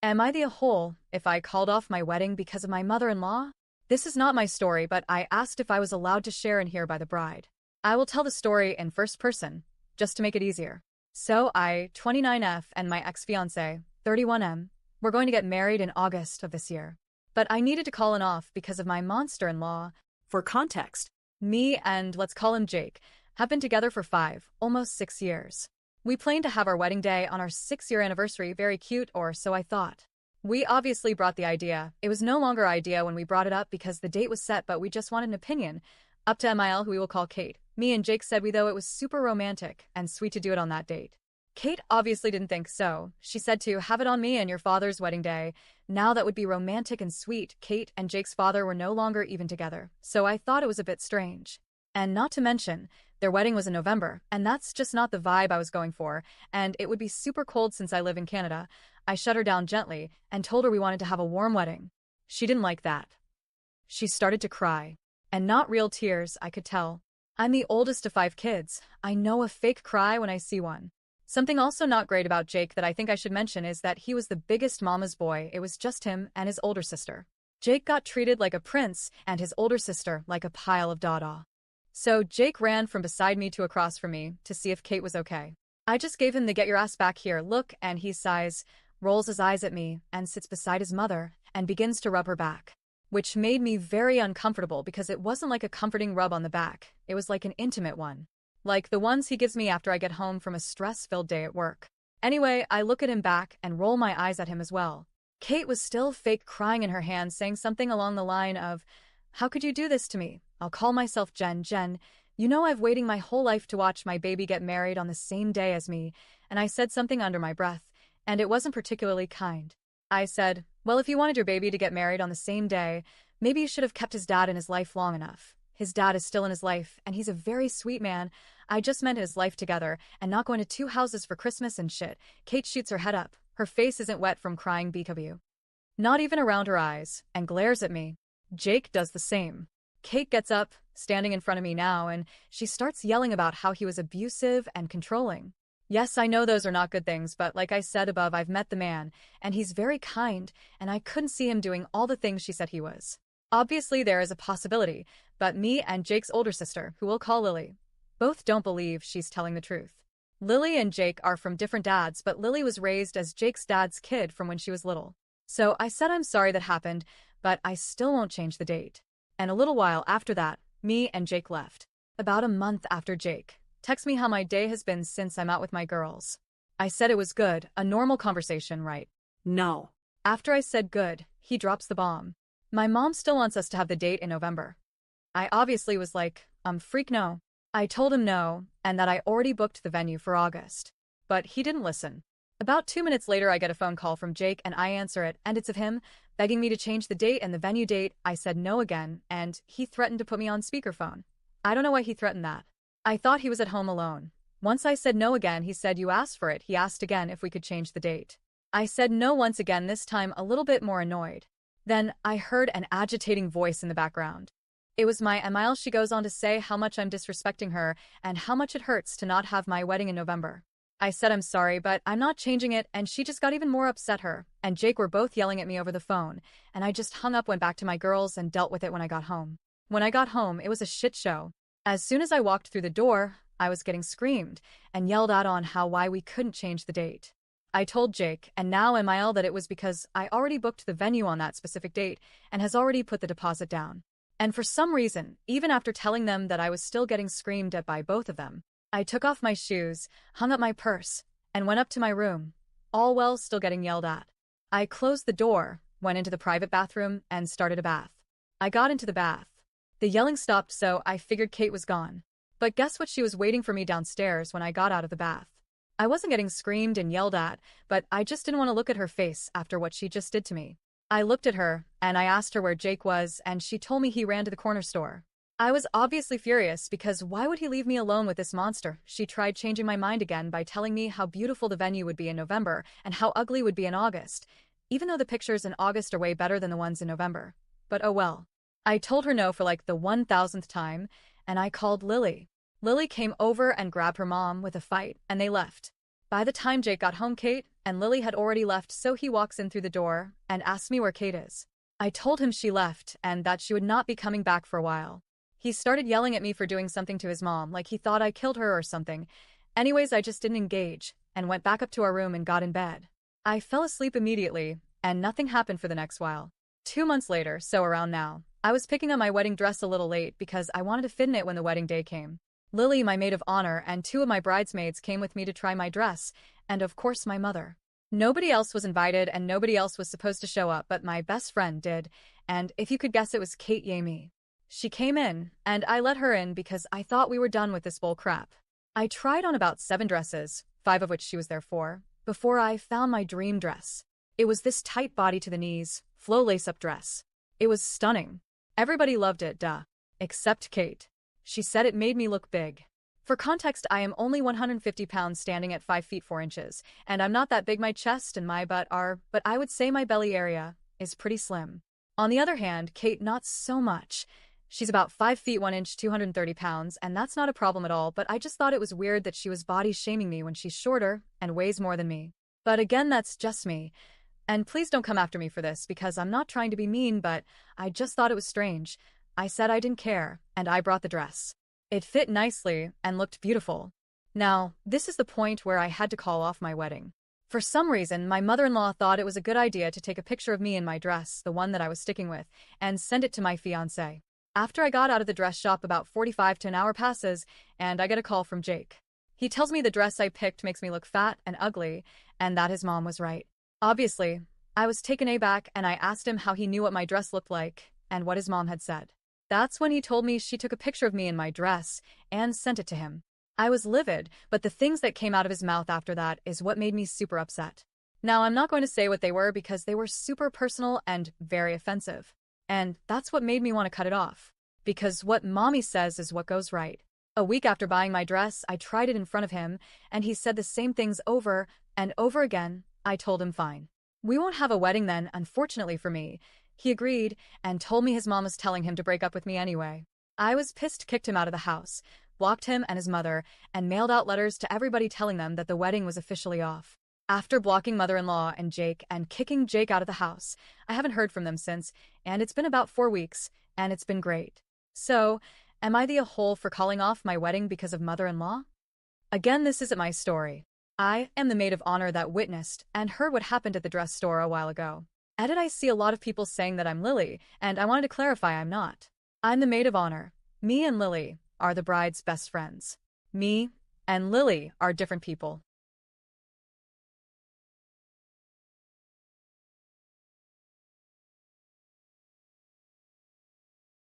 Am I the a-hole if I called off my wedding because of my mother-in-law? This is not my story, but I asked if I was allowed to share and hear by the bride. I will tell the story in first person, just to make it easier. So I, 29F, and my ex-fiancé, 31M, were going to get married in August of this year. But I needed to call it off because of my monster-in-law. For context, Me and, let's call him Jake, have been together for 5, almost 6 years. We planned to have our wedding day on our 6-year anniversary, very cute, or so I thought. We obviously brought the idea. It was no longer idea when we brought it up because the date was set, but we just wanted an opinion. Up to Mil, who we will call Kate. Me and Jake said though it was super romantic and sweet to do it on that date. Kate obviously didn't think so. She said to have it on me and your father's wedding day. Now that would be romantic and sweet. Kate and Jake's father were no longer even together, so I thought it was a bit strange. And not to mention, their wedding was in November, and that's just not the vibe I was going for, and it would be super cold since I live in Canada. I shut her down gently and told her we wanted to have a warm wedding. She didn't like that. She started to cry. And not real tears, I could tell. I'm the oldest of 5 kids. I know a fake cry when I see one. Something also not great about Jake that I think I should mention is that he was the biggest mama's boy. It was just him and his older sister. Jake got treated like a prince and his older sister like a pile of dada. So Jake ran from beside me to across from me to see if Kate was okay. I just gave him the get your ass back here look, and he sighs, rolls his eyes at me, and sits beside his mother and begins to rub her back. Which made me very uncomfortable because it wasn't like a comforting rub on the back, it was like an intimate one. Like the ones he gives me after I get home from a stress-filled day at work. Anyway, I look at him back and roll my eyes at him as well. Kate was still fake crying in her hand, saying something along the line of, "How could you do this to me? I'll call myself Jen. Jen, you know I've waiting my whole life to watch my baby get married on the same day as me," and I said something under my breath, and it wasn't particularly kind. I said, well, if you wanted your baby to get married on the same day, maybe you should have kept his dad in his life long enough. His dad is still in his life, and he's a very sweet man. I just meant his life together, and not going to 2 houses for Christmas and shit. Kate shoots her head up. Her face isn't wet from crying BW. Not even around her eyes, and glares at me. Jake does the same. Kate gets up, standing in front of me now, and she starts yelling about how he was abusive and controlling. Yes, I know those are not good things, but like I said above, I've met the man, and he's very kind, and I couldn't see him doing all the things she said he was. Obviously, there is a possibility, but me and Jake's older sister, who we'll call Lily, both don't believe she's telling the truth. Lily and Jake are from different dads, but Lily was raised as Jake's dad's kid from when she was little. So I said I'm sorry that happened, but I still won't change the date. And a little while after that, me and Jake left. About a month after Jake text me how my day has been since I'm out with my girls. I said it was good, a normal conversation, right? no. After I said good, he drops the bomb. My mom still wants us to have the date in November. I obviously was like, freak no. I told him no, and that I already booked the venue for August. But he didn't listen. About 2 minutes later, I get a phone call from Jake, and I answer it, and it's of him, begging me to change the date and the venue date. I said no again, and he threatened to put me on speakerphone. I don't know why he threatened that. I thought he was at home alone. Once I said no again, he said you asked for it. He asked again if we could change the date. I said no once again, this time a little bit more annoyed. Then I heard an agitating voice in the background. It was my Emile. She goes on to say how much I'm disrespecting her and how much it hurts to not have my wedding in November. I said I'm sorry, but I'm not changing it, and she just got even more upset. Her and Jake were both yelling at me over the phone, and I just hung up, went back to my girls, and dealt with it when I got home. When I got home, it was a shit show. As soon as I walked through the door, I was getting screamed and yelled at on why we couldn't change the date. I told Jake, and now Emile, that it was because I already booked the venue on that specific date and has already put the deposit down. And for some reason, even after telling them that I was still getting screamed at by both of them, I took off my shoes, hung up my purse, and went up to my room, all while still getting yelled at. I closed the door, went into the private bathroom, and started a bath. I got into the bath. The yelling stopped, so I figured Kate was gone. But guess what? She was waiting for me downstairs when I got out of the bath. I wasn't getting screamed and yelled at, but I just didn't want to look at her face after what she just did to me. I looked at her, and I asked her where Jake was, and she told me he ran to the corner store. I was obviously furious because why would he leave me alone with this monster? She tried changing my mind again by telling me how beautiful the venue would be in November and how ugly would be in August, even though the pictures in August are way better than the ones in November. But oh well. I told her no for like the 1000th time, and I called Lily. Lily came over and grabbed her mom with a fight, and they left. By the time Jake got home, Kate and Lily had already left, so he walks in through the door and asks me where Kate is. I told him she left and that she would not be coming back for a while. He started yelling at me for doing something to his mom, like he thought I killed her or something. Anyways, I just didn't engage and went back up to our room and got in bed. I fell asleep immediately, and nothing happened for the next while. 2 months later, so around now, I was picking up my wedding dress a little late because I wanted to fit in it when the wedding day came. Lily, my maid of honor, and 2 of my bridesmaids came with me to try my dress, and of course my mother. Nobody else was invited and nobody else was supposed to show up, but my best friend did, and if you could guess, it was Kate Yamie. She came in, and I let her in because I thought we were done with this bull crap. I tried on about 7 dresses, 5 of which she was there for, before I found my dream dress. It was this tight body to the knees, flow lace-up dress. It was stunning. Everybody loved it, duh. Except Kate. She said it made me look big. For context, I am only 150 pounds standing at 5 feet 4 inches, and I'm not that big. My chest and my butt are, but I would say my belly area is pretty slim. On the other hand, Kate, not so much. She's about 5 feet 1 inch, 230 pounds, and that's not a problem at all, but I just thought it was weird that she was body shaming me when she's shorter and weighs more than me. But again, that's just me. And please don't come after me for this because I'm not trying to be mean, but I just thought it was strange. I said I didn't care, and I brought the dress. It fit nicely and looked beautiful. Now, this is the point where I had to call off my wedding. For some reason, my mother-in-law thought it was a good idea to take a picture of me in my dress, the one that I was sticking with, and send it to my fiancé. After I got out of the dress shop, about 45 to an hour passes, and I get a call from Jake. He tells me the dress I picked makes me look fat and ugly, and that his mom was right. Obviously, I was taken aback, and I asked him how he knew what my dress looked like and what his mom had said. That's when he told me she took a picture of me in my dress and sent it to him. I was livid, but the things that came out of his mouth after that is what made me super upset. Now, I'm not going to say what they were because they were super personal and very offensive. And that's what made me want to cut it off. Because what mommy says is what goes right. A week after buying my dress, I tried it in front of him, and he said the same things over and over again. I told him fine. We won't have a wedding then, unfortunately for me. He agreed and told me his mom was telling him to break up with me anyway. I was pissed, kicked him out of the house, blocked him and his mother, and mailed out letters to everybody telling them that the wedding was officially off. After blocking mother-in-law and Jake and kicking Jake out of the house, I haven't heard from them since, and it's been about 4 weeks, and it's been great. So, am I the a-hole for calling off my wedding because of mother-in-law? Again, this isn't my story. I am the maid of honor that witnessed and heard what happened at the dress store a while ago. Edit, I see a lot of people saying that I'm Lily, and I wanted to clarify I'm not. I'm the maid of honor. Me and Lily are the bride's best friends. Me and Lily are different people.